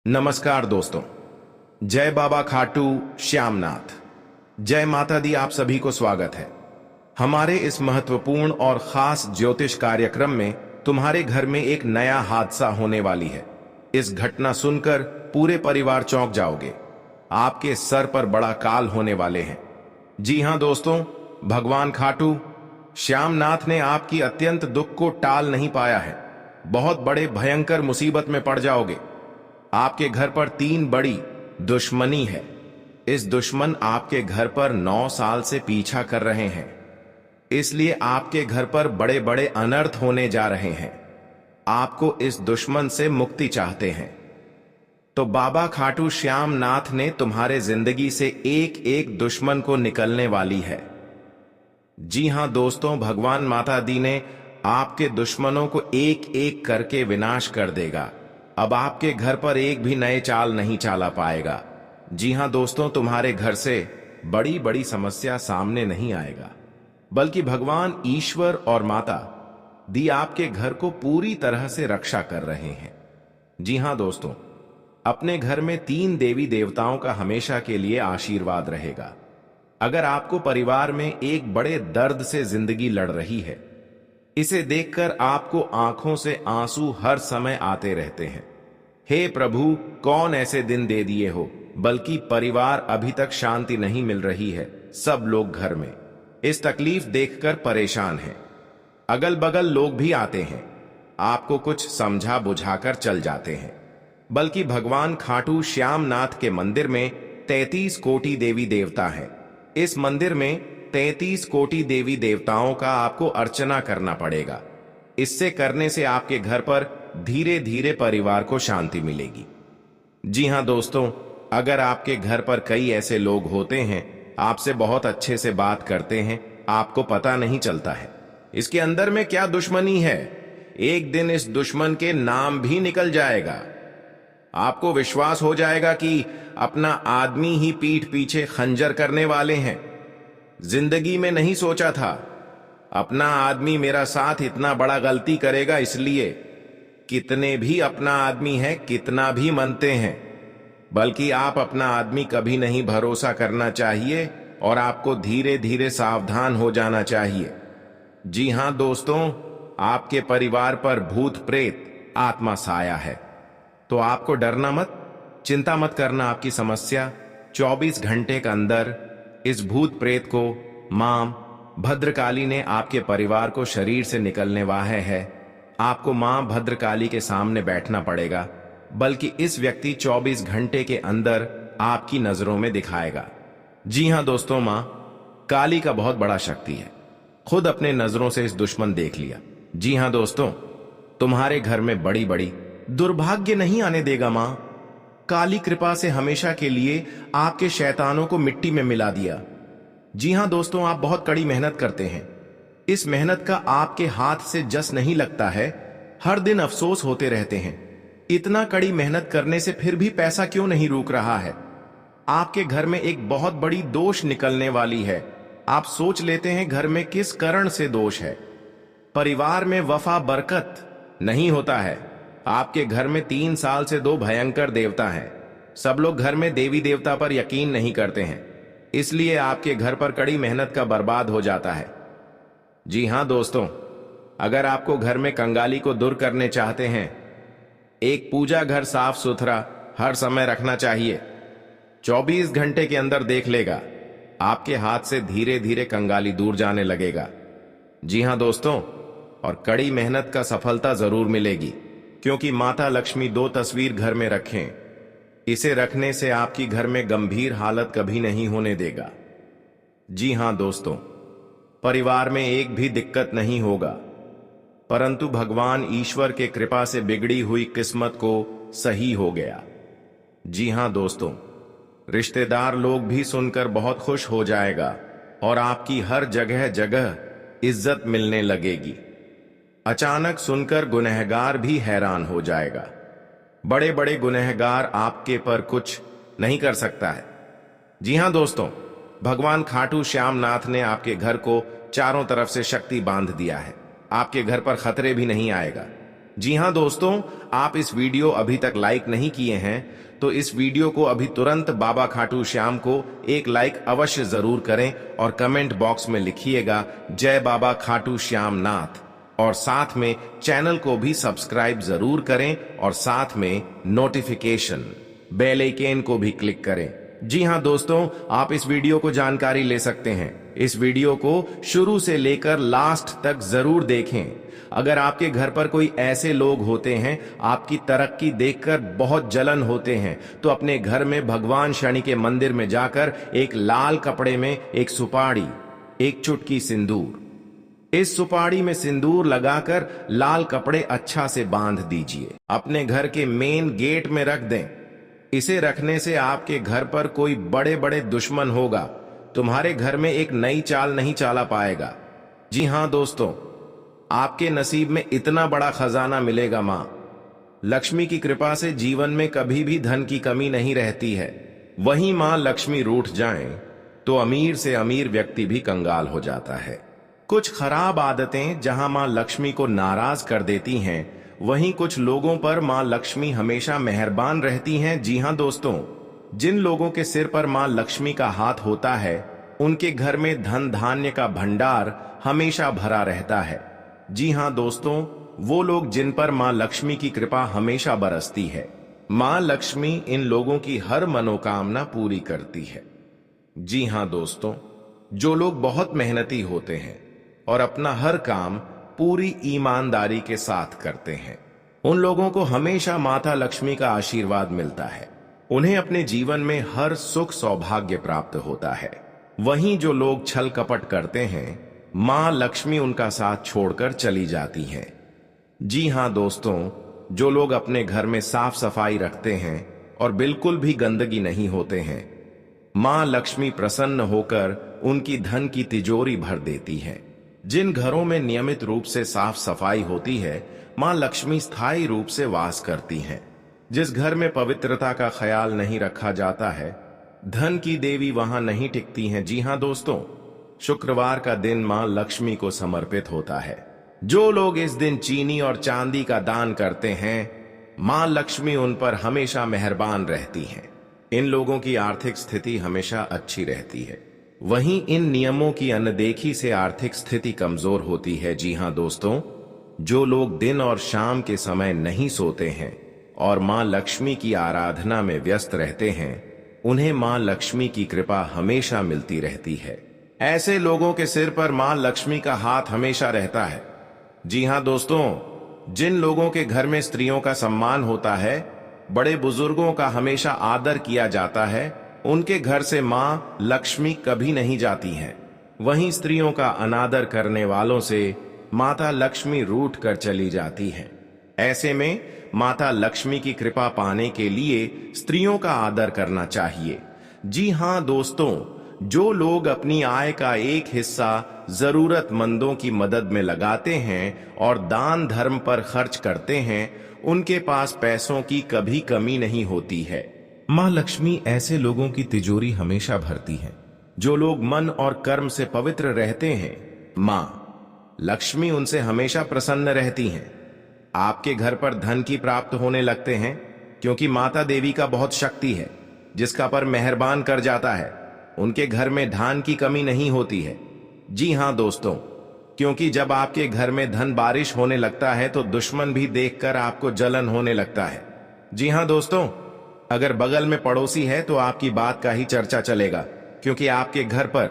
नमस्कार दोस्तों। जय बाबा खाटू श्यामनाथ। जय माता दी। आप सभी को स्वागत है हमारे इस महत्वपूर्ण और खास ज्योतिष कार्यक्रम में। तुम्हारे घर में एक नया हादसा होने वाली है। इस घटना सुनकर पूरे परिवार चौंक जाओगे। आपके सर पर बड़ा काल होने वाले हैं। जी हां दोस्तों, भगवान खाटू श्यामनाथ ने आपकी अत्यंत दुख को टाल नहीं पाया है। बहुत बड़े भयंकर मुसीबत में पड़ जाओगे। आपके घर पर 3 बड़ी दुश्मनी है। इस दुश्मन आपके घर पर 9 साल से पीछा कर रहे हैं, इसलिए आपके घर पर बड़े बड़े अनर्थ होने जा रहे हैं। आपको इस दुश्मन से मुक्ति चाहते हैं तो बाबा खाटू श्यामनाथ ने तुम्हारे जिंदगी से एक एक दुश्मन को निकलने वाली है। जी हां दोस्तों, भगवान माता दी ने आपके दुश्मनों को एक एक करके विनाश कर देगा। अब आपके घर पर एक भी नए चाल नहीं चाला पाएगा। जी हां दोस्तों, तुम्हारे घर से बड़ी बड़ी समस्या सामने नहीं आएगा, बल्कि भगवान ईश्वर और माता दी आपके घर को पूरी तरह से रक्षा कर रहे हैं। जी हां दोस्तों, अपने घर में 3 देवी देवताओं का हमेशा के लिए आशीर्वाद रहेगा। अगर आपको परिवार में एक बड़े दर्द से जिंदगी लड़ रही है, इसे देखकर आपको आंखों से आंसू हर समय आते रहते हैं। हे प्रभु, कौन ऐसे दिन दे दिए हो, बल्कि परिवार अभी तक शांति नहीं मिल रही है। सब लोग घर में इस तकलीफ देखकर परेशान हैं। अगल बगल लोग भी आते हैं, आपको कुछ समझा बुझाकर चल जाते हैं, बल्कि भगवान खाटू श्यामनाथ के मंदिर में 33 कोटि देवी देवता हैं। इस मंदिर में 33 कोटि देवी देवताओं का आपको अर्चना करना पड़ेगा। इससे करने से आपके घर पर धीरे धीरे परिवार को शांति मिलेगी। जी हां दोस्तों, अगर आपके घर पर कई ऐसे लोग होते हैं, आपसे बहुत अच्छे से बात करते हैं, आपको पता नहीं चलता है इसके अंदर में क्या दुश्मनी है, एक दिन इस दुश्मन के नाम भी निकल जाएगा। आपको विश्वास हो जाएगा कि अपना आदमी ही पीठ पीछे खंजर करने वाले हैं। जिंदगी में नहीं सोचा था अपना आदमी मेरा साथ इतना बड़ा गलती करेगा, इसलिए कितने भी अपना आदमी है, कितना भी मानते हैं, बल्कि आप अपना आदमी कभी नहीं भरोसा करना चाहिए और आपको धीरे धीरे सावधान हो जाना चाहिए। जी हां दोस्तों, आपके परिवार पर भूत प्रेत आत्मा साया है, तो आपको डरना मत, चिंता मत करना। आपकी समस्या 24 घंटे के अंदर इस भूत प्रेत को मां भद्रकाली ने आपके परिवार को शरीर से निकलने वाहे है। आपको मां भद्रकाली के सामने बैठना पड़ेगा, बल्कि इस व्यक्ति 24 घंटे के अंदर आपकी नजरों में दिखाएगा। जी हां दोस्तों, मां काली का बहुत बड़ा शक्ति है, खुद अपने नजरों से इस दुश्मन देख लिया। जी हां दोस्तों, तुम्हारे घर में बड़ी बड़ी दुर्भाग्य नहीं आने देगा। मां काली कृपा से हमेशा के लिए आपके शैतानों को मिट्टी में मिला दिया। जी हां दोस्तों, आप बहुत कड़ी मेहनत करते हैं। इस मेहनत का आपके हाथ से जस नहीं लगता है, हर दिन अफसोस होते रहते हैं। इतना कड़ी मेहनत करने से फिर भी पैसा क्यों नहीं रुक रहा है। आपके घर में एक बहुत बड़ी दोष निकलने वाली है। आप सोच लेते हैं घर में किस कारण से दोष है। परिवार में वफा बरकत नहीं होता है। आपके घर में 3 साल से 2 भयंकर देवता हैं। सब लोग घर में देवी देवता पर यकीन नहीं करते हैं, इसलिए आपके घर पर कड़ी मेहनत का बर्बाद हो जाता है। जी हां दोस्तों, अगर आपको घर में कंगाली को दूर करने चाहते हैं, एक पूजा घर साफ सुथरा हर समय रखना चाहिए। 24 घंटे के अंदर देख लेगा, आपके हाथ से धीरे धीरे कंगाली दूर जाने लगेगा। जी हां दोस्तों, और कड़ी मेहनत का सफलता जरूर मिलेगी, क्योंकि माता लक्ष्मी 2 तस्वीर घर में रखें, इसे रखने से आपकी घर में गंभीर हालत कभी नहीं होने देगा। जी हां दोस्तों, परिवार में एक भी दिक्कत नहीं होगा, परंतु भगवान ईश्वर के कृपा से बिगड़ी हुई किस्मत को सही हो गया। जी हां दोस्तों, रिश्तेदार लोग भी सुनकर बहुत खुश हो जाएगा और आपकी हर जगह जगह इज्जत मिलने लगेगी। अचानक सुनकर गुनहगार भी हैरान हो जाएगा। बड़े बड़े गुनहगार आपके पर कुछ नहीं कर सकता है। जी हां दोस्तों, भगवान खाटू श्यामनाथ ने आपके घर को चारों तरफ से शक्ति बांध दिया है। आपके घर पर खतरे भी नहीं आएगा। जी हाँ दोस्तों, आप इस वीडियो अभी तक लाइक नहीं किए हैं तो इस वीडियो को अभी तुरंत बाबा खाटू श्याम को एक लाइक अवश्य जरूर करें और कमेंट बॉक्स में लिखिएगा जय बाबा खाटू श्याम नाथ, और साथ में चैनल को भी सब्सक्राइब जरूर करें और साथ में नोटिफिकेशन बेल आइकन को भी क्लिक करें। जी हाँ दोस्तों, आप इस वीडियो को जानकारी ले सकते हैं। इस वीडियो को शुरू से लेकर लास्ट तक जरूर देखें। अगर आपके घर पर कोई ऐसे लोग होते हैं आपकी तरक्की देखकर बहुत जलन होते हैं तो अपने घर में भगवान शनि के मंदिर में जाकर एक लाल कपड़े में एक सुपारी, एक चुटकी सिंदूर, इस सुपारी में सिंदूर लगाकर लाल कपड़े अच्छा से बांध दीजिए, अपने घर के मेन गेट में रख दें। इसे रखने से आपके घर पर कोई बड़े बड़े दुश्मन होगा, तुम्हारे घर में एक नई चाल नहीं चला पाएगा। जी हाँ दोस्तों, आपके नसीब में इतना बड़ा खजाना मिलेगा। मां लक्ष्मी की कृपा से जीवन में कभी भी धन की कमी नहीं रहती है। वहीं मां लक्ष्मी रूठ जाएं तो अमीर से अमीर व्यक्ति भी कंगाल हो जाता है। कुछ खराब आदतें जहां मां लक्ष्मी को नाराज कर देती हैं, वहीं कुछ लोगों पर मां लक्ष्मी हमेशा मेहरबान रहती हैं। जी हां दोस्तों, जिन लोगों के सिर पर मां लक्ष्मी का हाथ होता है उनके घर में धन धान्य का भंडार हमेशा भरा रहता है। जी हां दोस्तों, वो लोग जिन पर मां लक्ष्मी की कृपा हमेशा बरसती है। मां लक्ष्मी इन लोगों की हर मनोकामना पूरी करती है। जी हां दोस्तों, जो लोग बहुत मेहनती होते हैं और अपना हर काम पूरी ईमानदारी के साथ करते हैं, उन लोगों को हमेशा माता लक्ष्मी का आशीर्वाद मिलता है। उन्हें अपने जीवन में हर सुख सौभाग्य प्राप्त होता है। वहीं जो लोग छल कपट करते हैं, मां लक्ष्मी उनका साथ छोड़कर चली जाती हैं। जी हां दोस्तों, जो लोग अपने घर में साफ सफाई रखते हैं और बिल्कुल भी गंदगी नहीं होते हैं, मां लक्ष्मी प्रसन्न होकर उनकी धन की तिजोरी भर देती है। जिन घरों में नियमित रूप से साफ सफाई होती है, मां लक्ष्मी स्थायी रूप से वास करती हैं। जिस घर में पवित्रता का ख्याल नहीं रखा जाता है, धन की देवी वहां नहीं टिकती हैं। जी हां दोस्तों, शुक्रवार का दिन मां लक्ष्मी को समर्पित होता है। जो लोग इस दिन चीनी और चांदी का दान करते हैं, मां लक्ष्मी उन पर हमेशा मेहरबान रहती हैं। इन लोगों की आर्थिक स्थिति हमेशा अच्छी रहती है। वहीं इन नियमों की अनदेखी से आर्थिक स्थिति कमजोर होती है। जी हां दोस्तों, जो लोग दिन और शाम के समय नहीं सोते हैं और मां लक्ष्मी की आराधना में व्यस्त रहते हैं, उन्हें मां लक्ष्मी की कृपा हमेशा मिलती रहती है। ऐसे लोगों के सिर पर मां लक्ष्मी का हाथ हमेशा रहता है। जी हां दोस्तों, जिन लोगों के घर में स्त्रियों का सम्मान होता है, बड़े बुजुर्गों का हमेशा आदर किया जाता है, उनके घर से मां लक्ष्मी कभी नहीं जाती हैं। वहीं स्त्रियों का अनादर करने वालों से माता लक्ष्मी रूठ कर चली जाती हैं। ऐसे में माता लक्ष्मी की कृपा पाने के लिए स्त्रियों का आदर करना चाहिए। जी हां दोस्तों, जो लोग अपनी आय का एक हिस्सा जरूरतमंदों की मदद में लगाते हैं और दान धर्म पर खर्च करते हैं, उनके पास पैसों की कभी कमी नहीं होती है। मां लक्ष्मी ऐसे लोगों की तिजोरी हमेशा भरती है। जो लोग मन और कर्म से पवित्र रहते हैं, मां लक्ष्मी उनसे हमेशा प्रसन्न रहती हैं। आपके घर पर धन की प्राप्त होने लगते हैं, क्योंकि माता देवी का बहुत शक्ति है। जिसका पर मेहरबान कर जाता है, उनके घर में धान की कमी नहीं होती है। जी हां दोस्तों, क्योंकि जब आपके घर में धन बारिश होने लगता है तो दुश्मन भी देखकर आपको जलन होने लगता है। जी हां दोस्तों, अगर बगल में पड़ोसी है तो आपकी बात का ही चर्चा चलेगा, क्योंकि आपके घर पर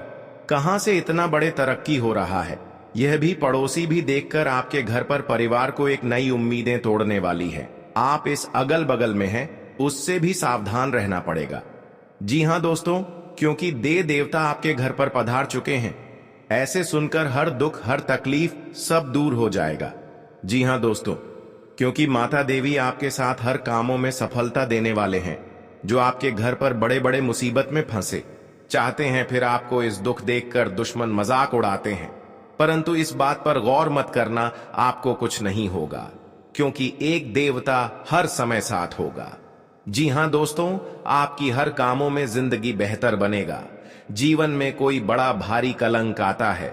कहां से इतना बड़े तरक्की हो रहा है, यह भी पड़ोसी भी देखकर आपके घर पर परिवार को एक नई उम्मीदें तोड़ने वाली है। आप इस अगल बगल में हैं, उससे भी सावधान रहना पड़ेगा। जी हां दोस्तों, क्योंकि देवता आपके घर पर पधार चुके हैं। ऐसे सुनकर हर दुख हर तकलीफ सब दूर हो जाएगा। जी हां दोस्तों, क्योंकि माता देवी आपके साथ हर कामों में सफलता देने वाले हैं। जो आपके घर पर बड़े बड़े मुसीबत में फंसे चाहते हैं, फिर आपको इस दुख देखकर दुश्मन मजाक उड़ाते हैं, परंतु इस बात पर गौर मत करना, आपको कुछ नहीं होगा, क्योंकि एक देवता हर समय साथ होगा। जी हां दोस्तों, आपकी हर कामों में जिंदगी बेहतर बनेगा। जीवन में कोई बड़ा भारी कलंक आता है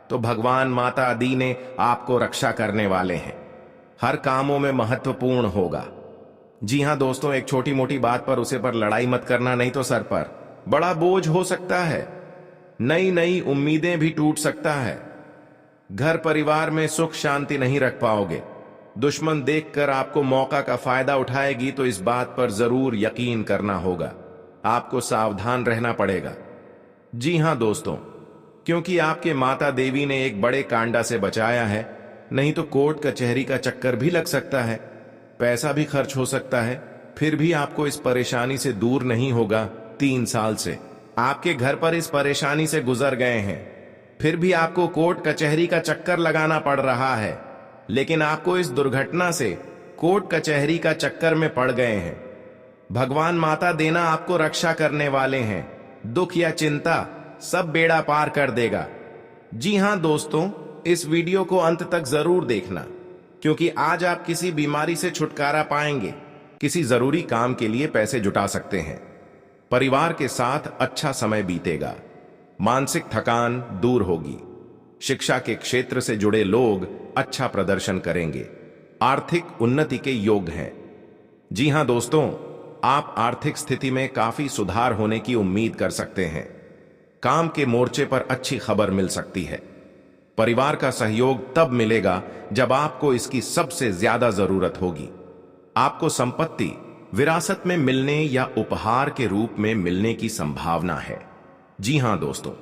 तो भगवान माता दी ने आपको रक्षा करने वाले हैं। हर कामों में महत्वपूर्ण होगा। जी हां दोस्तों, एक छोटी मोटी बात पर उसे पर लड़ाई मत करना, नहीं तो सर पर बड़ा बोझ हो सकता है। नई नई उम्मीदें भी टूट सकता है। घर परिवार में सुख शांति नहीं रख पाओगे। दुश्मन देखकर आपको मौका का फायदा उठाएगी, तो इस बात पर जरूर यकीन करना होगा। आपको सावधान रहना पड़ेगा। जी हां दोस्तों, क्योंकि आपके माता देवी ने एक बड़े कांडा से बचाया है, नहीं तो कोर्ट कचहरी का चक्कर भी लग सकता है, पैसा भी खर्च हो सकता है। फिर भी आपको इस परेशानी से दूर नहीं होगा। 3 साल से आपके घर पर इस परेशानी से गुजर गए हैं, फिर भी आपको कोर्ट कचहरी का चक्कर लगाना पड़ रहा है। लेकिन आपको इस दुर्घटना से कोर्ट कचहरी का चक्कर में पड़ गए हैं। भगवान माता देना आपको रक्षा करने वाले हैं। दुख या चिंता सब बेड़ा पार कर देगा। जी हां दोस्तों, इस वीडियो को अंत तक जरूर देखना, क्योंकि आज आप किसी बीमारी से छुटकारा पाएंगे, किसी जरूरी काम के लिए पैसे जुटा सकते हैं, परिवार के साथ अच्छा समय बीतेगा, मानसिक थकान दूर होगी, शिक्षा के क्षेत्र से जुड़े लोग अच्छा प्रदर्शन करेंगे, आर्थिक उन्नति के योग हैं। जी हां दोस्तों, आप आर्थिक स्थिति में काफी सुधार होने की उम्मीद कर सकते हैं। काम के मोर्चे पर अच्छी खबर मिल सकती है। परिवार का सहयोग तब मिलेगा जब आपको इसकी सबसे ज्यादा जरूरत होगी। आपको संपत्ति विरासत में मिलने या उपहार के रूप में मिलने की संभावना है। जी हां दोस्तों,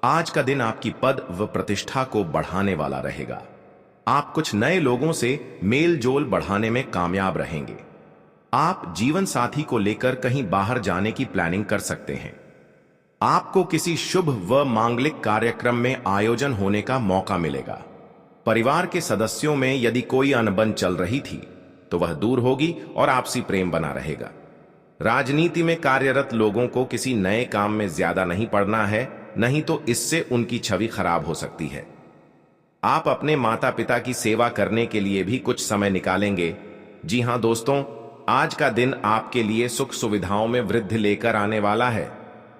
आज का दिन आपकी पद व प्रतिष्ठा को बढ़ाने वाला रहेगा। आप कुछ नए लोगों से मेल जोल बढ़ाने में कामयाब रहेंगे। आप जीवन साथी को लेकर कहीं बाहर जाने की प्लानिंग कर सकते हैं। आपको किसी शुभ व मांगलिक कार्यक्रम में आयोजन होने का मौका मिलेगा। परिवार के सदस्यों में यदि कोई अनबन चल रही थी तो वह दूर होगी और आपसी प्रेम बना रहेगा। राजनीति में कार्यरत लोगों को किसी नए काम में ज्यादा नहीं पड़ना है, नहीं तो इससे उनकी छवि खराब हो सकती है। आप अपने माता पिता की सेवा करने के लिए भी कुछ समय निकालेंगे। जी हां दोस्तों, आज का दिन आपके लिए सुख सुविधाओं में वृद्धि लेकर आने वाला है।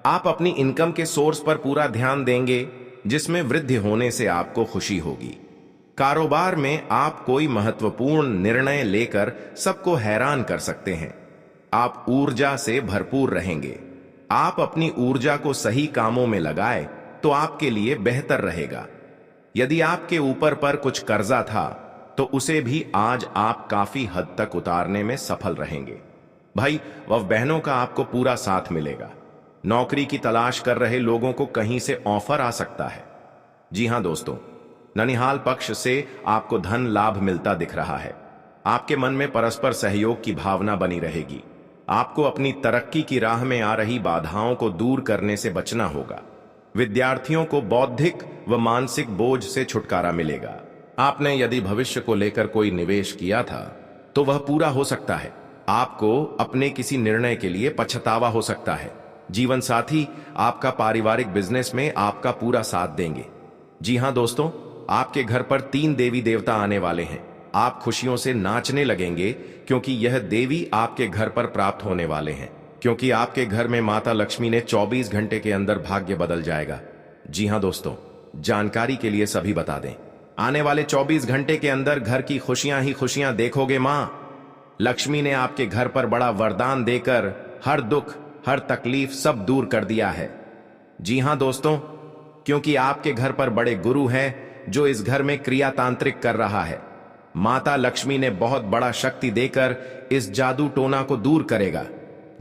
आप अपनी इनकम के सोर्स पर पूरा ध्यान देंगे, जिसमें वृद्धि होने से आपको खुशी होगी। कारोबार में आप कोई महत्वपूर्ण निर्णय लेकर सबको हैरान कर सकते हैं। आप ऊर्जा से भरपूर रहेंगे। आप अपनी ऊर्जा को सही कामों में लगाए तो आपके लिए बेहतर रहेगा। यदि आपके ऊपर पर कुछ कर्जा था तो उसे भी आज आप काफी हद तक उतारने में सफल रहेंगे। भाई व बहनों का आपको पूरा साथ मिलेगा। नौकरी की तलाश कर रहे लोगों को कहीं से ऑफर आ सकता है। जी हां दोस्तों, ननिहाल पक्ष से आपको धन लाभ मिलता दिख रहा है। आपके मन में परस्पर सहयोग की भावना बनी रहेगी। आपको अपनी तरक्की की राह में आ रही बाधाओं को दूर करने से बचना होगा। विद्यार्थियों को बौद्धिक व मानसिक बोझ से छुटकारा मिलेगा। आपने यदि भविष्य को लेकर कोई निवेश किया था तो वह पूरा हो सकता है। आपको अपने किसी निर्णय के लिए पछतावा हो सकता है। जीवन साथी आपका पारिवारिक बिजनेस में आपका पूरा साथ देंगे। जी हां दोस्तों, आपके घर पर 3 देवी देवता आने वाले हैं। आप खुशियों से नाचने लगेंगे, क्योंकि यह देवी आपके घर पर प्राप्त होने वाले हैं। क्योंकि आपके घर में माता लक्ष्मी ने 24 घंटे के अंदर भाग्य बदल जाएगा। जी हां दोस्तों, जानकारी के लिए सभी बता दें, आने वाले 24 घंटे के अंदर घर की खुशियां ही खुशियां देखोगे। मां लक्ष्मी ने आपके घर पर बड़ा वरदान देकर हर दुख हर तकलीफ सब दूर कर दिया है। जी हां दोस्तों, क्योंकि आपके घर पर बड़े गुरु हैं जो इस घर में क्रिया तांत्रिक कर रहा है। माता लक्ष्मी ने बहुत बड़ा शक्ति देकर इस जादू टोना को दूर करेगा।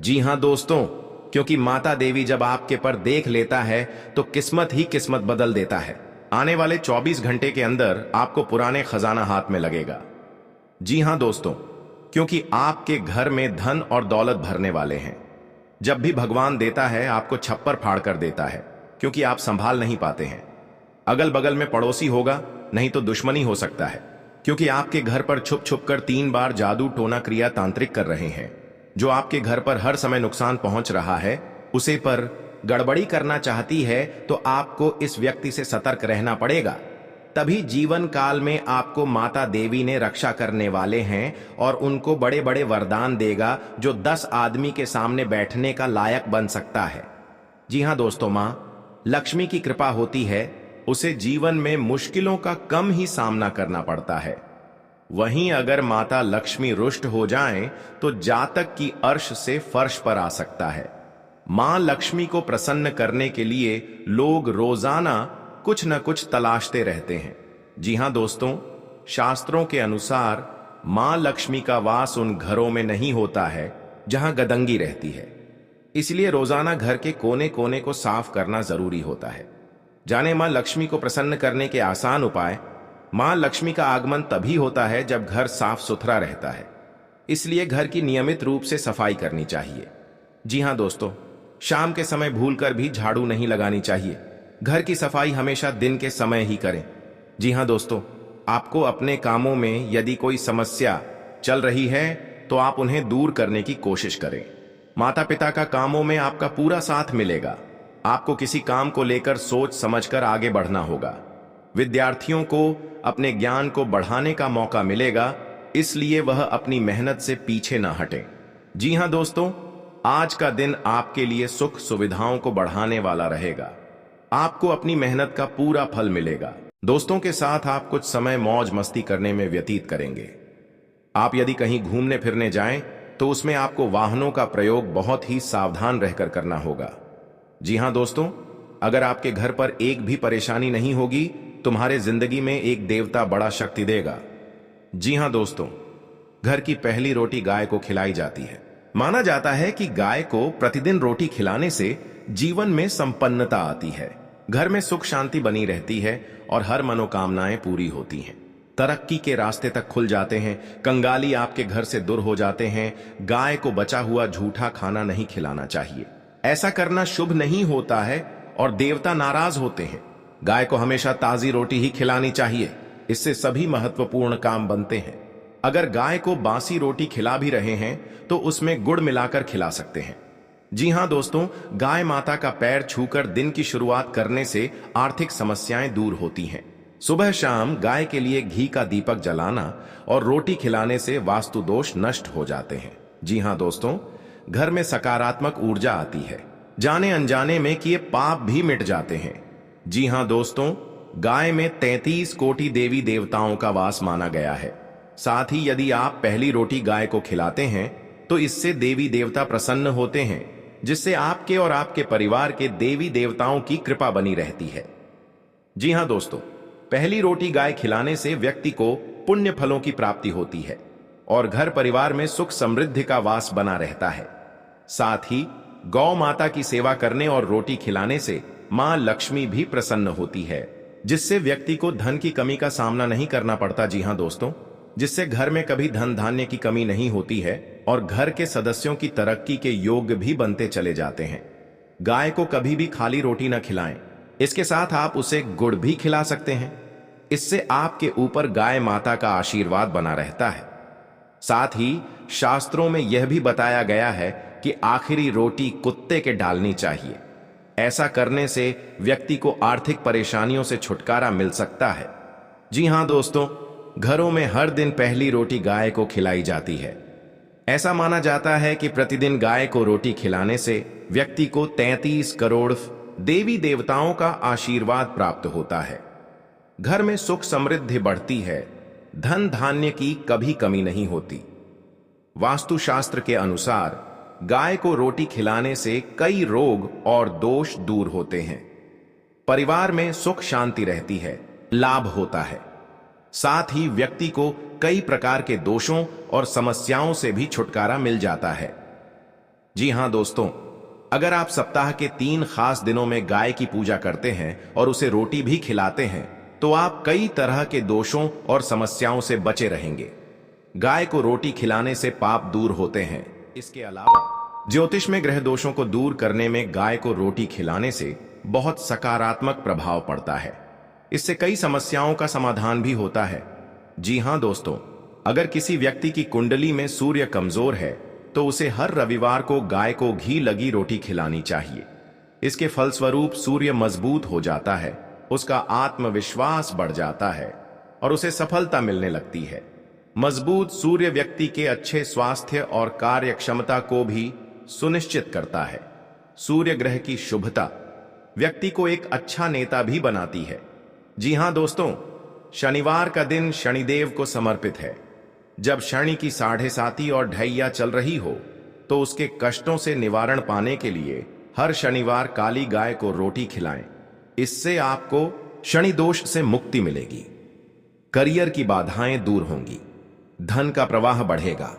जी हां दोस्तों, क्योंकि माता देवी जब आपके पर देख लेता है तो किस्मत ही किस्मत बदल देता है। आने वाले 24 घंटे के अंदर आपको पुराने खजाना हाथ में लगेगा। जी हां दोस्तों, क्योंकि आपके घर में धन और दौलत भरने वाले हैं। जब भी भगवान देता है आपको छप्पर फाड़ कर देता है, क्योंकि आप संभाल नहीं पाते हैं। अगल बगल में पड़ोसी होगा, नहीं तो दुश्मनी हो सकता है, क्योंकि आपके घर पर छुप छुप कर 3 बार जादू टोना क्रिया तांत्रिक कर रहे हैं। जो आपके घर पर हर समय नुकसान पहुंच रहा है, उसे पर गड़बड़ी करना चाहती है, तो आपको इस व्यक्ति से सतर्क रहना पड़ेगा। तभी जीवन काल में आपको माता देवी ने रक्षा करने वाले हैं और उनको बड़े बड़े वरदान देगा, जो 10 आदमी के सामने बैठने का लायक बन सकता है। जी हां दोस्तों, मां लक्ष्मी की कृपा होती है, उसे जीवन में मुश्किलों का कम ही सामना करना पड़ता है। वहीं अगर माता लक्ष्मी रुष्ट हो जाएं, तो जातक की अर्श से फर्श पर आ सकता है। मां लक्ष्मी को प्रसन्न करने के लिए लोग रोजाना कुछ न कुछ तलाशते रहते हैं। जी हां दोस्तों, शास्त्रों के अनुसार मां लक्ष्मी का वास उन घरों में नहीं होता है जहां गदंगी रहती है। इसलिए रोजाना घर के कोने कोने को साफ करना जरूरी होता है। जाने मां लक्ष्मी को प्रसन्न करने के आसान उपाय। मां लक्ष्मी का आगमन तभी होता है जब घर साफ सुथरा रहता है, इसलिए घर की नियमित रूप से सफाई करनी चाहिए। जी हां दोस्तों, शाम के समय भूलकर भी झाड़ू नहीं लगानी चाहिए। घर की सफाई हमेशा दिन के समय ही करें। जी हां दोस्तों, आपको अपने कामों में यदि कोई समस्या चल रही है तो आप उन्हें दूर करने की कोशिश करें। माता पिता का कामों में आपका पूरा साथ मिलेगा। आपको किसी काम को लेकर सोच समझकर आगे बढ़ना होगा। विद्यार्थियों को अपने ज्ञान को बढ़ाने का मौका मिलेगा, इसलिए वह अपनी मेहनत से पीछे ना हटें। जी हां दोस्तों, आज का दिन आपके लिए सुख सुविधाओं को बढ़ाने वाला रहेगा। आपको अपनी मेहनत का पूरा फल मिलेगा। दोस्तों के साथ आप कुछ समय मौज मस्ती करने में व्यतीत करेंगे। आप यदि कहीं घूमने फिरने जाएं तो उसमें आपको वाहनों का प्रयोग बहुत ही सावधान रहकर करना होगा। जी हां दोस्तों, अगर आपके घर पर एक भी परेशानी नहीं होगी, तुम्हारे जिंदगी में एक देवता बड़ा शक्ति देगा। जी हां दोस्तों, घर की पहली रोटी गाय को खिलाई जाती है। माना जाता है कि गाय को प्रतिदिन रोटी खिलाने से जीवन में संपन्नता आती है, घर में सुख शांति बनी रहती है और हर मनोकामनाएं पूरी होती हैं। तरक्की के रास्ते तक खुल जाते हैं, कंगाली आपके घर से दूर हो जाते हैं। गाय को बचा हुआ झूठा खाना नहीं खिलाना चाहिए। ऐसा करना शुभ नहीं होता है और देवता नाराज होते हैं। गाय को हमेशा ताजी रोटी ही खिलानी चाहिए, इससे सभी महत्वपूर्ण काम बनते हैं। अगर गाय को बासी रोटी खिला भी रहे हैं तो उसमें गुड़ मिलाकर खिला सकते हैं। जी हां दोस्तों, गाय माता का पैर छूकर दिन की शुरुआत करने से आर्थिक समस्याएं दूर होती हैं। सुबह शाम गाय के लिए घी का दीपक जलाना और रोटी खिलाने से वास्तु दोष नष्ट हो जाते हैं। जी हां दोस्तों, घर में सकारात्मक ऊर्जा आती है। जाने अनजाने में किए पाप भी मिट जाते हैं। जी हां दोस्तों, गाय में 33 कोटि देवी देवताओं का वास माना गया है। साथ ही यदि आप पहली रोटी गाय को खिलाते हैं तो इससे देवी देवता प्रसन्न होते हैं, जिससे आपके और आपके परिवार के देवी देवताओं की कृपा बनी रहती है। जी हां दोस्तों, पहली रोटी गाय खिलाने से व्यक्ति को पुण्य फलों की प्राप्ति होती है और घर परिवार में सुख समृद्धि का वास बना रहता है। साथ ही गौ माता की सेवा करने और रोटी खिलाने से मां लक्ष्मी भी प्रसन्न होती है, जिससे व्यक्ति को धन की कमी का सामना नहीं करना पड़ता। जी हां दोस्तों, जिससे घर में कभी धन धान्य की कमी नहीं होती है और घर के सदस्यों की तरक्की के योग्य भी बनते चले जाते हैं। गाय को कभी भी खाली रोटी न खिलाएं, इसके साथ आप उसे गुड़ भी खिला सकते हैं। इससे आपके ऊपर गाय माता का आशीर्वाद बना रहता है। साथ ही शास्त्रों में यह भी बताया गया है कि आखिरी रोटी कुत्ते के डालनी चाहिए। ऐसा करने से व्यक्ति को आर्थिक परेशानियों से छुटकारा मिल सकता है। जी हां दोस्तों, घरों में हर दिन पहली रोटी गाय को खिलाई जाती है। ऐसा माना जाता है कि प्रतिदिन गाय को रोटी खिलाने से व्यक्ति को 33 करोड़ देवी देवताओं का आशीर्वाद प्राप्त होता है। घर में सुख समृद्धि बढ़ती है, धन धान्य की कभी कमी नहीं होती। वास्तुशास्त्र के अनुसार गाय को रोटी खिलाने से कई रोग और दोष दूर होते हैं। परिवार में सुख शांति रहती है, लाभ होता है। साथ ही व्यक्ति को कई प्रकार के दोषों और समस्याओं से भी छुटकारा मिल जाता है। जी हां दोस्तों, अगर आप सप्ताह के 3 खास दिनों में गाय की पूजा करते हैं और उसे रोटी भी खिलाते हैं तो आप कई तरह के दोषों और समस्याओं से बचे रहेंगे। गाय को रोटी खिलाने से पाप दूर होते हैं। इसके अलावा ज्योतिष में ग्रह दोषों को दूर करने में गाय को रोटी खिलाने से बहुत सकारात्मक प्रभाव पड़ता है। इससे कई समस्याओं का समाधान भी होता है। जी हां दोस्तों, अगर किसी व्यक्ति की कुंडली में सूर्य कमजोर है तो उसे हर रविवार को गाय को घी लगी रोटी खिलानी चाहिए। इसके फलस्वरूप सूर्य मजबूत हो जाता है, उसका आत्मविश्वास बढ़ जाता है और उसे सफलता मिलने लगती है। मजबूत सूर्य व्यक्ति के अच्छे स्वास्थ्य और कार्य क्षमता को भी सुनिश्चित करता है। सूर्य ग्रह की शुभता व्यक्ति को एक अच्छा नेता भी बनाती है। जी हां दोस्तों, शनिवार का दिन शनिदेव को समर्पित है। जब शनि की 7:30 और ढैया चल रही हो तो उसके कष्टों से निवारण पाने के लिए हर शनिवार काली गाय को रोटी खिलाएं। इससे आपको शनि दोष से मुक्ति मिलेगी। करियर की बाधाएं दूर होंगी, धन का प्रवाह बढ़ेगा,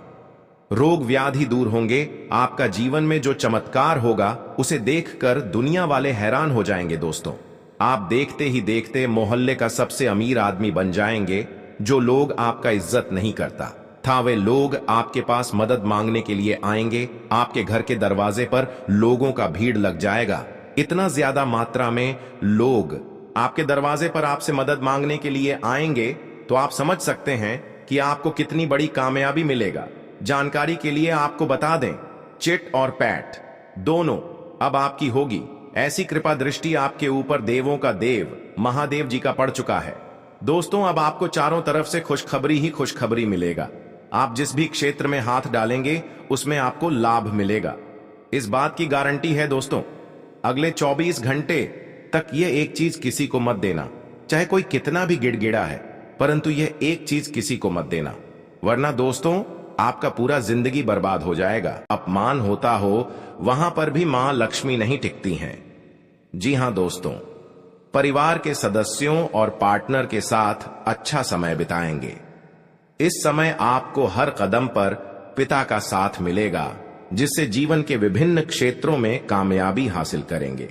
रोग व्याधि दूर होंगे। आपका जीवन में जो चमत्कार होगा उसे देखकर दुनिया वाले हैरान हो जाएंगे। दोस्तों, आप देखते ही देखते मोहल्ले का सबसे अमीर आदमी बन जाएंगे। जो लोग आपका इज्जत नहीं करता था वे लोग आपके पास मदद मांगने के लिए आएंगे। आपके घर के दरवाजे पर लोगों का भीड़ लग जाएगा। इतना ज्यादा मात्रा में लोग आपके दरवाजे पर आपसे मदद मांगने के लिए आएंगे तो आप समझ सकते हैं कि आपको कितनी बड़ी कामयाबी मिलेगा। जानकारी के लिए आपको बता दें, चिट और पैट दोनों अब आपकी होगी। ऐसी कृपा दृष्टि आपके ऊपर देवों का देव महादेव जी का पड़ चुका है। दोस्तों, अब आपको चारों तरफ से खुशखबरी ही खुशखबरी मिलेगा। आप जिस भी क्षेत्र में हाथ डालेंगे उसमें आपको लाभ मिलेगा। इस बात की गारंटी है दोस्तों। अगले 24 घंटे तक ये एक चीज किसी को मत देना, चाहे कोई कितना भी गिड़गिड़ा है, परंतु यह एक चीज किसी को मत देना, वरना दोस्तों आपका पूरा जिंदगी बर्बाद हो जाएगा। अपमान होता हो वहां पर भी मां लक्ष्मी नहीं टिकती हैं। जी हां दोस्तों, परिवार के सदस्यों और पार्टनर के साथ अच्छा समय बिताएंगे। इस समय आपको हर कदम पर पिता का साथ मिलेगा, जिससे जीवन के विभिन्न क्षेत्रों में कामयाबी हासिल करेंगे।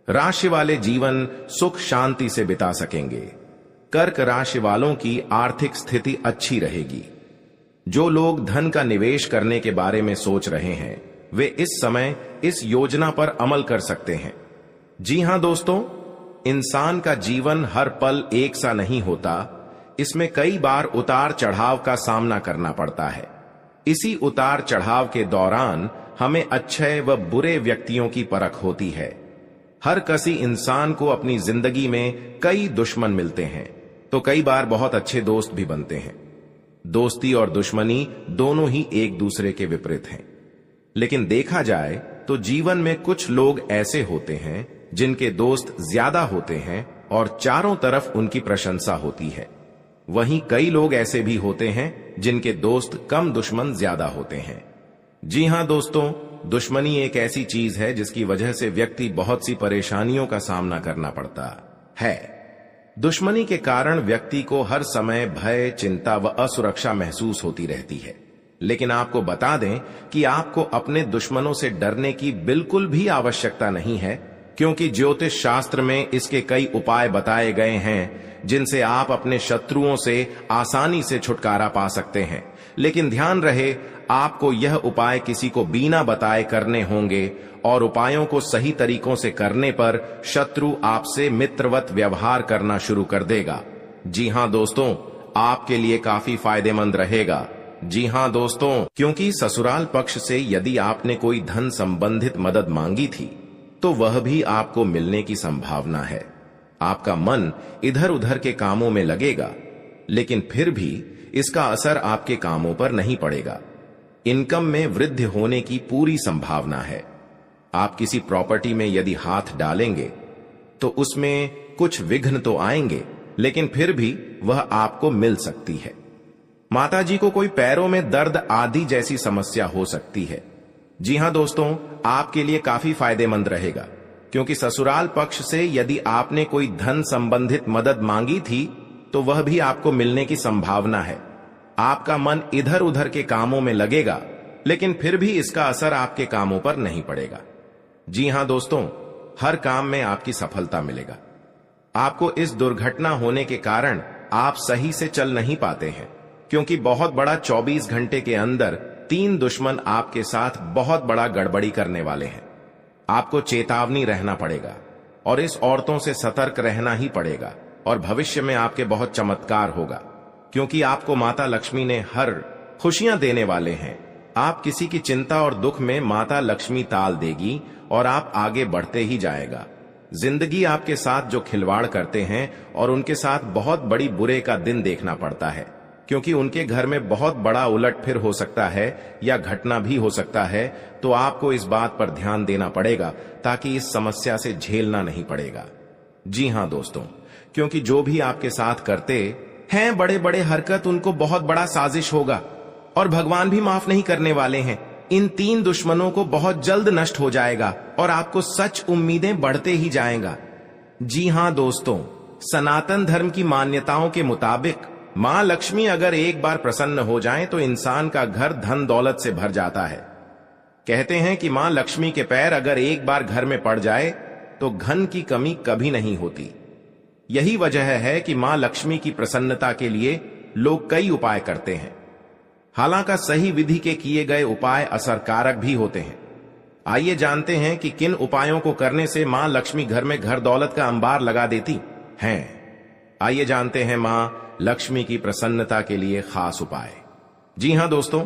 राशि वाले जीवन सुख शांति से बिता सकेंगे। कर्क राशि वालों की आर्थिक स्थिति अच्छी रहेगी। जो लोग धन का निवेश करने के बारे में सोच रहे हैं वे इस समय इस योजना पर अमल कर सकते हैं। जी हां दोस्तों, इंसान का जीवन हर पल एक सा नहीं होता। इसमें कई बार उतार चढ़ाव का सामना करना पड़ता है। इसी उतार चढ़ाव के दौरान हमें अच्छे व बुरे व्यक्तियों की परख होती है। हर किसी इंसान को अपनी जिंदगी में कई दुश्मन मिलते हैं तो कई बार बहुत अच्छे दोस्त भी बनते हैं। दोस्ती और दुश्मनी दोनों ही एक दूसरे के विपरीत हैं। लेकिन देखा जाए तो जीवन में कुछ लोग ऐसे होते हैं जिनके दोस्त ज्यादा होते हैं और चारों तरफ उनकी प्रशंसा होती है। वहीं कई लोग ऐसे भी होते हैं जिनके दोस्त कम, दुश्मन ज्यादा होते हैं। जी हां दोस्तों, दुश्मनी एक ऐसी चीज है जिसकी वजह से व्यक्ति बहुत सी परेशानियों का सामना करना पड़ता है। दुश्मनी के कारण व्यक्ति को हर समय भय, चिंता व असुरक्षा महसूस होती रहती है। लेकिन आपको बता दें कि आपको अपने दुश्मनों से डरने की बिल्कुल भी आवश्यकता नहीं है, क्योंकि ज्योतिष शास्त्र में इसके कई उपाय बताए गए हैं जिनसे आप अपने शत्रुओं से आसानी से छुटकारा पा सकते हैं। लेकिन ध्यान रहे, आपको यह उपाय किसी को बिना बताए करने होंगे और उपायों को सही तरीकों से करने पर शत्रु आपसे मित्रवत व्यवहार करना शुरू कर देगा। जी हां दोस्तों, आपके लिए काफी फायदेमंद रहेगा। जी हां दोस्तों, क्योंकि ससुराल पक्ष से यदि आपने कोई धन संबंधित मदद मांगी थी तो वह भी आपको मिलने की संभावना है। आपका मन इधर उधर के कामों में लगेगा, लेकिन फिर भी इसका असर आपके कामों पर नहीं पड़ेगा। इनकम में वृद्धि होने की पूरी संभावना है। आप किसी प्रॉपर्टी में यदि हाथ डालेंगे तो उसमें कुछ विघ्न तो आएंगे, लेकिन फिर भी वह आपको मिल सकती है। माताजी को कोई पैरों में दर्द आदि जैसी समस्या हो सकती है। जी हां दोस्तों, आपके लिए काफी फायदेमंद रहेगा, क्योंकि ससुराल पक्ष से यदि आपने कोई धन संबंधित मदद मांगी थी तो वह भी आपको मिलने की संभावना है। आपका मन इधर उधर के कामों में लगेगा, लेकिन फिर भी इसका असर आपके कामों पर नहीं पड़ेगा। जी हां दोस्तों, हर काम में आपकी सफलता मिलेगा। आपको इस दुर्घटना होने के कारण आप सही से चल नहीं पाते हैं, क्योंकि बहुत बड़ा 24 घंटे के अंदर 3 दुश्मन आपके साथ बहुत बड़ा गड़बड़ी करने वाले हैं। आपको चेतावनी रहना पड़ेगा और इस औरतों से सतर्क रहना ही पड़ेगा। और भविष्य में आपके बहुत चमत्कार होगा, क्योंकि आपको माता लक्ष्मी ने हर खुशियां देने वाले हैं। आप किसी की चिंता और दुख में माता लक्ष्मी ताल देगी और आप आगे बढ़ते ही जाएगा। जिंदगी आपके साथ जो खिलवाड़ करते हैं और उनके साथ बहुत बड़ी बुरे का दिन देखना पड़ता है, क्योंकि उनके घर में बहुत बड़ा उलटफेर हो सकता है या घटना भी हो सकता है। तो आपको इस बात पर ध्यान देना पड़ेगा ताकि इस समस्या से झेलना नहीं पड़ेगा। जी हां दोस्तों, क्योंकि जो भी आपके साथ करते हैं बड़े बड़े हरकत, उनको बहुत बड़ा साजिश होगा और भगवान भी माफ नहीं करने वाले हैं। इन 3 दुश्मनों को बहुत जल्द नष्ट हो जाएगा और आपको सच उम्मीदें बढ़ते ही जाएगा। जी हां दोस्तों, सनातन धर्म की मान्यताओं के मुताबिक मां लक्ष्मी अगर एक बार प्रसन्न हो जाएं तो इंसान का घर धन दौलत से भर जाता है। कहते हैं कि मां लक्ष्मी के पैर अगर एक बार घर में पड़ जाए तो धन की कमी कभी नहीं होती। यही वजह है कि मां लक्ष्मी की प्रसन्नता के लिए लोग कई उपाय करते हैं। हालांकि सही विधि के किए गए उपाय असरकारक भी होते हैं। आइए जानते हैं कि किन उपायों को करने से मां लक्ष्मी घर में घर दौलत का अंबार लगा देती हैं। आइए जानते हैं मां लक्ष्मी की प्रसन्नता के लिए खास उपाय। जी हां दोस्तों,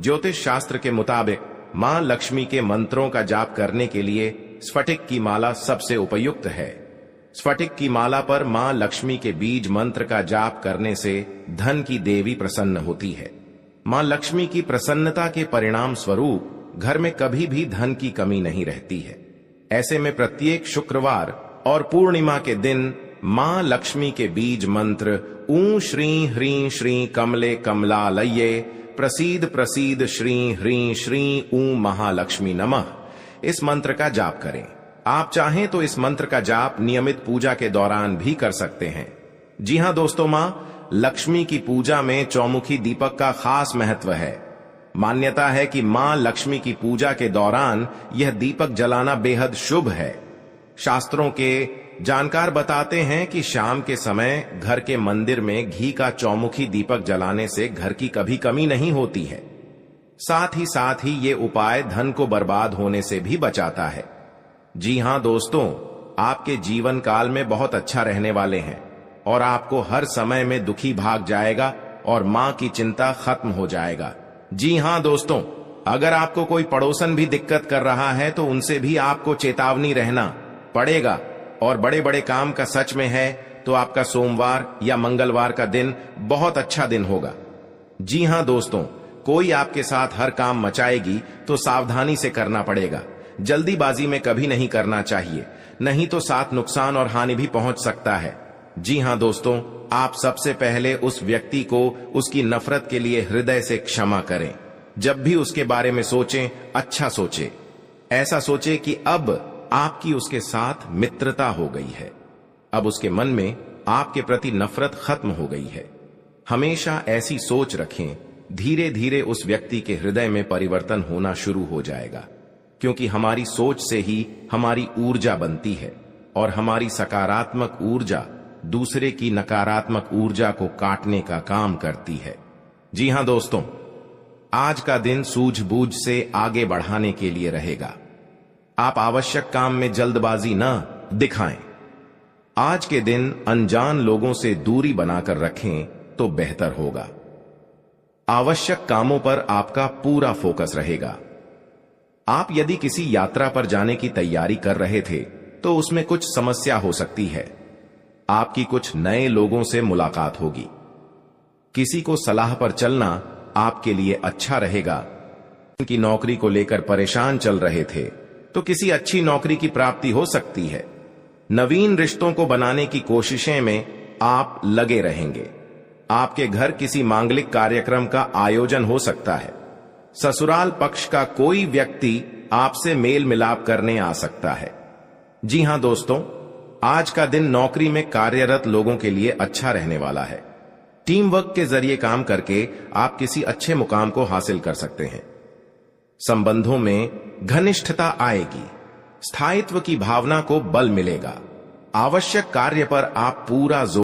ज्योतिष शास्त्र के मुताबिक मां लक्ष्मी के मंत्रों का जाप करने के लिए स्फटिक की माला सबसे उपयुक्त है। स्फटिक की माला पर मां लक्ष्मी के बीज मंत्र का जाप करने से धन की देवी प्रसन्न होती है। मां लक्ष्मी की प्रसन्नता के परिणाम स्वरूप घर में कभी भी धन की कमी नहीं रहती है। ऐसे में प्रत्येक शुक्रवार और पूर्णिमा के दिन मां लक्ष्मी के बीज मंत्र ऊ श्री ह्रीं श्री कमले कमलालये प्रसीद प्रसीद श्री ह्रीं श्री ऊ महालक्ष्मी नमः, इस मंत्र का जाप करें। आप चाहें तो इस मंत्र का जाप नियमित पूजा के दौरान भी कर सकते हैं। जी हां दोस्तों, मां लक्ष्मी की पूजा में चौमुखी दीपक का खास महत्व है। मान्यता है कि मां लक्ष्मी की पूजा के दौरान यह दीपक जलाना बेहद शुभ है। शास्त्रों के जानकार बताते हैं कि शाम के समय घर के मंदिर में घी का चौमुखी दीपक जलाने से घर की कभी कमी नहीं होती है। साथ ही ये उपाय धन को बर्बाद होने से भी बचाता है। जी हां दोस्तों, आपके जीवन काल में बहुत अच्छा रहने वाले हैं और आपको हर समय में दुखी भाग जाएगा और मां की चिंता खत्म हो जाएगा। जी हां दोस्तों, अगर आपको कोई पड़ोसन भी दिक्कत कर रहा है तो उनसे भी आपको चेतावनी रहना पड़ेगा। और बड़े बड़े काम का सच में है तो आपका सोमवार या मंगलवार का दिन बहुत अच्छा दिन होगा। जी हां दोस्तों, कोई आपके साथ हर काम मचाएगी तो सावधानी से करना पड़ेगा। जल्दीबाजी में कभी नहीं करना चाहिए, नहीं तो साथ नुकसान और हानि भी पहुंच सकता है। जी हां दोस्तों, आप सबसे पहले उस व्यक्ति को उसकी नफरत के लिए हृदय से क्षमा करें। जब भी उसके बारे में सोचें, अच्छा सोचें। ऐसा सोचें कि अब आपकी उसके साथ मित्रता हो गई है, अब उसके मन में आपके प्रति नफरत खत्म हो गई है। हमेशा ऐसी सोच रखें। धीरे धीरे उस व्यक्ति के हृदय में परिवर्तन होना शुरू हो जाएगा, क्योंकि हमारी सोच से ही हमारी ऊर्जा बनती है और हमारी सकारात्मक ऊर्जा दूसरे की नकारात्मक ऊर्जा को काटने का काम करती है। जी हां दोस्तों, आज का दिन सूझबूझ से आगे बढ़ाने के लिए रहेगा। आप आवश्यक काम में जल्दबाजी न दिखाएं। आज के दिन अनजान लोगों से दूरी बनाकर रखें तो बेहतर होगा। आवश्यक कामों पर आपका पूरा फोकस रहेगा। आप यदि किसी यात्रा पर जाने की तैयारी कर रहे थे तो उसमें कुछ समस्या हो सकती है। आपकी कुछ नए लोगों से मुलाकात होगी। किसी को सलाह पर चलना आपके लिए अच्छा रहेगा। उनकी नौकरी को लेकर परेशान चल रहे थे तो किसी अच्छी नौकरी की प्राप्ति हो सकती है। नवीन रिश्तों को बनाने की कोशिशें में आप लगे रहेंगे। आपके घर किसी मांगलिक कार्यक्रम का आयोजन हो सकता है। ससुराल पक्ष का कोई व्यक्ति आपसे मेल मिलाप करने आ सकता है। जी हां दोस्तों, आज का दिन नौकरी में कार्यरत लोगों के लिए अच्छा रहने वाला है। टीम वर्क के जरिए काम करके आप किसी अच्छे मुकाम को हासिल कर सकते हैं। संबंधों में घनिष्ठता आएगी। स्थायित्व की भावना को बल मिलेगा। आवश्यक कार्य पर आप पूरा जोर